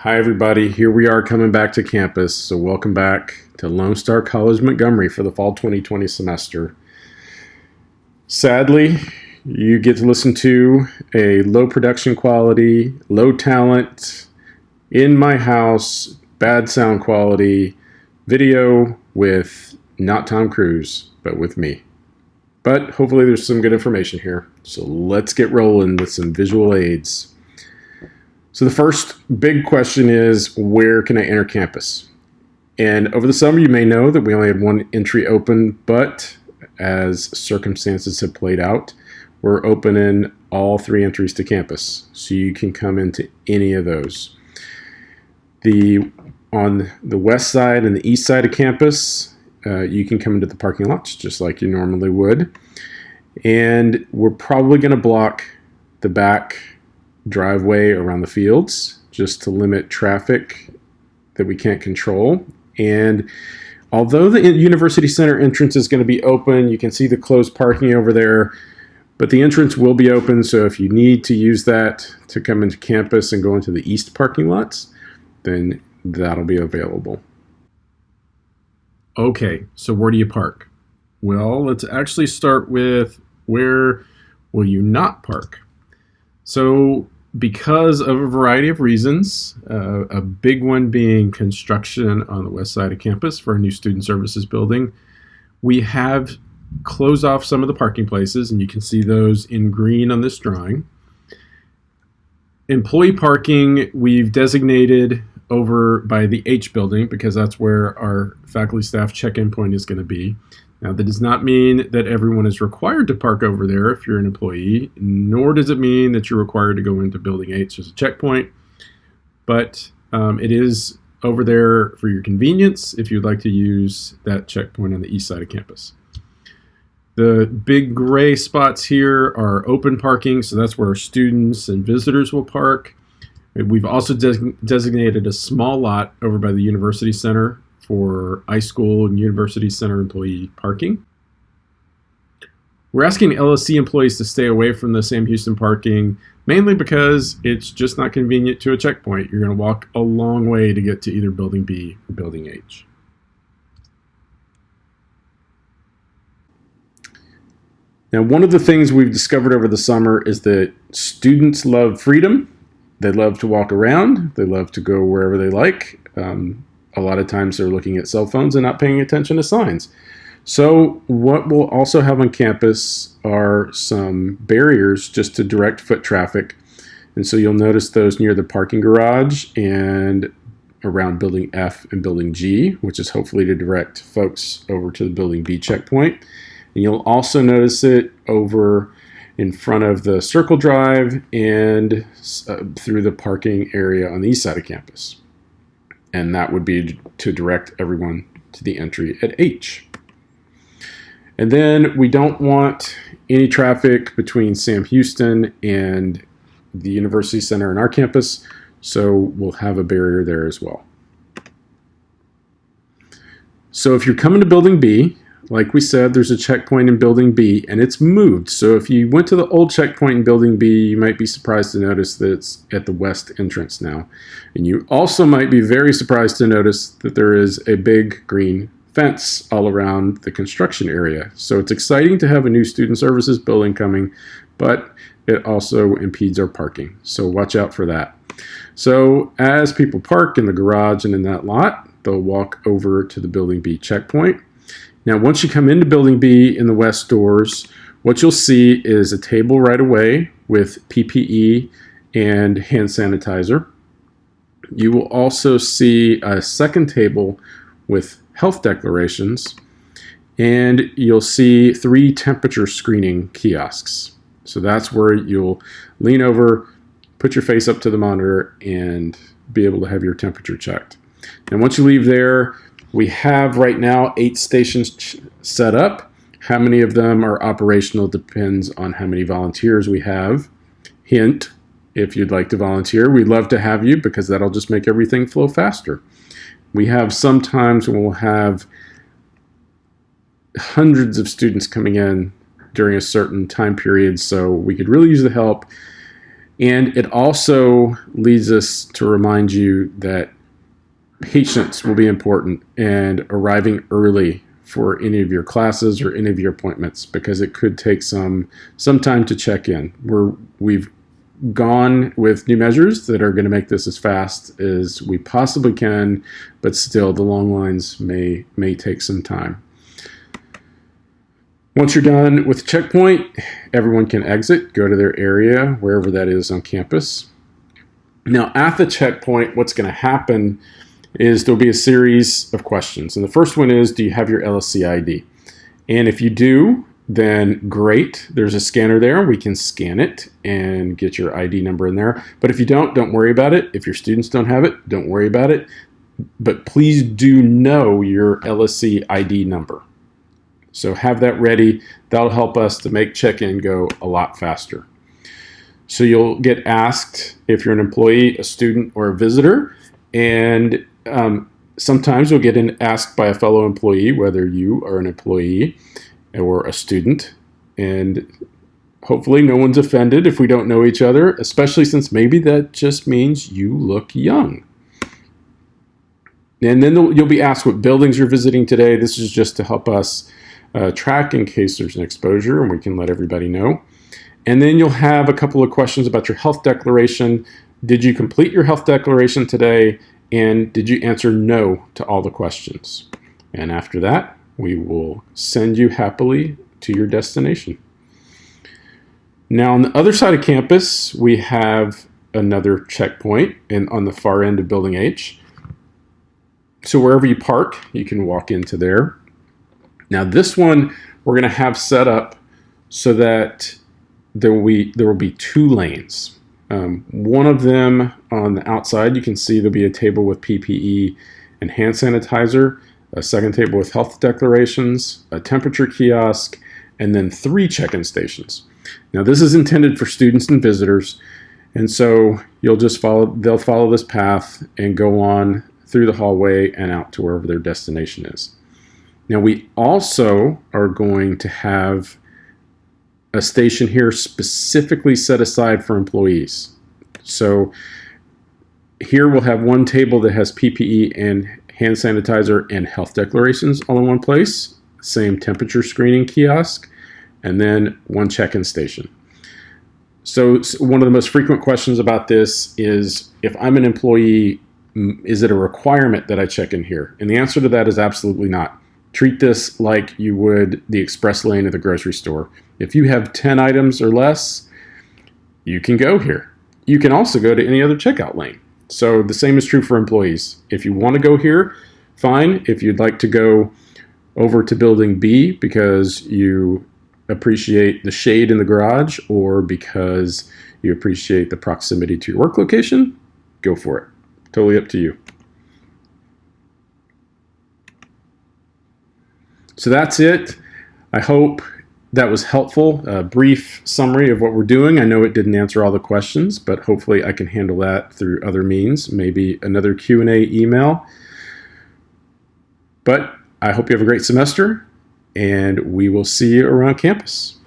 Hi everybody, here we are coming back to campus. So welcome back to Lone Star College Montgomery for the fall 2020 semester. Sadly, you get to listen to a low production quality, low talent, in my house, bad sound quality video with not Tom Cruise, but with me. But hopefully there's some good information here. So let's get rolling with some visual aids. So the first big question is, where can I enter campus? And over the summer, you may know that we only had one entry open, but as circumstances have played out, we're opening all three entries to campus. So you can come into any of those. On the west side and the east side of campus, you can come into the parking lots just like you normally would. And we're probably going to block the back driveway around the fields just to limit traffic that we can't control. And although the University Center entrance is going to be open, you can see the closed parking over there, but the entrance will be open. So if you need to use that to come into campus and go into the east parking lots, then that'll be available. Okay, so where do you park? Well, let's actually start with, where will you not park? So because of a variety of reasons, a big one being construction on the west side of campus for a new student services building, we have closed off some of the parking places, and you can see those in green on this drawing. Employee parking we've designated over by the H building because that's where our faculty staff check-in point is going to be. Now, that does not mean that everyone is required to park over there if you're an employee, nor does it mean that you're required to go into Building H as a checkpoint, but it is over there for your convenience if you'd like to use that checkpoint on the east side of campus. The big gray spots here are open parking, so that's where our students and visitors will park. We've also designated a small lot over by the University Center for iSchool and University Center employee parking. We're asking LSC employees to stay away from the Sam Houston parking, mainly because it's just not convenient to a checkpoint. You're going to walk a long way to get to either Building B or Building H. Now, one of the things we've discovered over the summer is that students love freedom. They love to walk around. They love to go wherever they like. A lot of times they're looking at cell phones and not paying attention to signs. So what we'll also have on campus are some barriers just to direct foot traffic. And so you'll notice those near the parking garage and around Building F and Building G, which is hopefully to direct folks over to the Building B checkpoint. And you'll also notice it over in front of the Circle Drive and through the parking area on the east side of campus. And that would be to direct everyone to the entry at H. And then we don't want any traffic between Sam Houston and the University Center and our campus, so we'll have a barrier there as well. So if you're coming to Building B, like we said, there's a checkpoint in Building B, and it's moved. So if you went to the old checkpoint in Building B, you might be surprised to notice that it's at the west entrance now. And you also might be very surprised to notice that there is a big green fence all around the construction area. So it's exciting to have a new student services building coming, but it also impedes our parking. So watch out for that. So as people park in the garage and in that lot, they'll walk over to the Building B checkpoint. Now, once you come into Building B in the west doors, what you'll see is a table right away with PPE and hand sanitizer. You will also see a second table with health declarations, and you'll see 3 temperature screening kiosks. So that's where you'll lean over, put your face up to the monitor, and be able to have your temperature checked. And once you leave there, we have right now 8 stations set up. How many of them are operational depends on how many volunteers we have. Hint, if you'd like to volunteer, we'd love to have you because that'll just make everything flow faster. We have sometimes we'll have hundreds of students coming in during a certain time period, so we could really use the help. And it also leads us to remind you that patience will be important and arriving early for any of your classes or any of your appointments, because it could take some time to check in. We've gone with new measures that are going to make this as fast as we possibly can, but still the long lines may take some time. Once you're done with the checkpoint, everyone can exit, go to their area, wherever that is on campus. Now, at the checkpoint, what's going to happen is there'll be a series of questions. And the first one is, do you have your LSC ID? And if you do, then great. There's a scanner there. We can scan it and get your ID number in there. But if you don't worry about it. If your students don't have it, don't worry about it. But please do know your LSC ID number. So have that ready. That'll help us to make check-in go a lot faster. So you'll get asked if you're an employee, a student, or a visitor. And sometimes you'll get asked by a fellow employee whether you are an employee or a student. And hopefully no one's offended if we don't know each other, especially since maybe that just means you look young. And then you'll be asked what buildings you're visiting today. This is just to help us track in case there's an exposure, and we can let everybody know. And then you'll have a couple of questions about your health declaration. Did you complete your health declaration today? And did you answer no to all the questions? And after that, we will send you happily to your destination. Now, on the other side of campus, we have another checkpoint on the far end of Building H. So wherever you park, you can walk into there. Now, this one we're going to have set up so that there will be 2 lanes. One of them on the outside, you can see there'll be a table with PPE and hand sanitizer, a second table with health declarations, a temperature kiosk, and then 3 check-in stations. Now, this is intended for students and visitors, and so they'll follow this path and go on through the hallway and out to wherever their destination is. Now, we also are going to have a station here specifically set aside for employees. So here we'll have one table that has PPE and hand sanitizer and health declarations all in one place, same temperature screening kiosk, and then one check-in station. So one of the most frequent questions about this is, if I'm an employee, is it a requirement that I check in here? And the answer to that is absolutely not. Treat this like you would the express lane at the grocery store. If you have 10 items or less, you can go here. You can also go to any other checkout lane. So the same is true for employees. If you want to go here, fine. If you'd like to go over to Building B because you appreciate the shade in the garage or because you appreciate the proximity to your work location, go for it. Totally up to you. So that's it. I hope that was helpful. A brief summary of what we're doing. I know it didn't answer all the questions, but hopefully I can handle that through other means, maybe another Q&A email. But I hope you have a great semester, and we will see you around campus.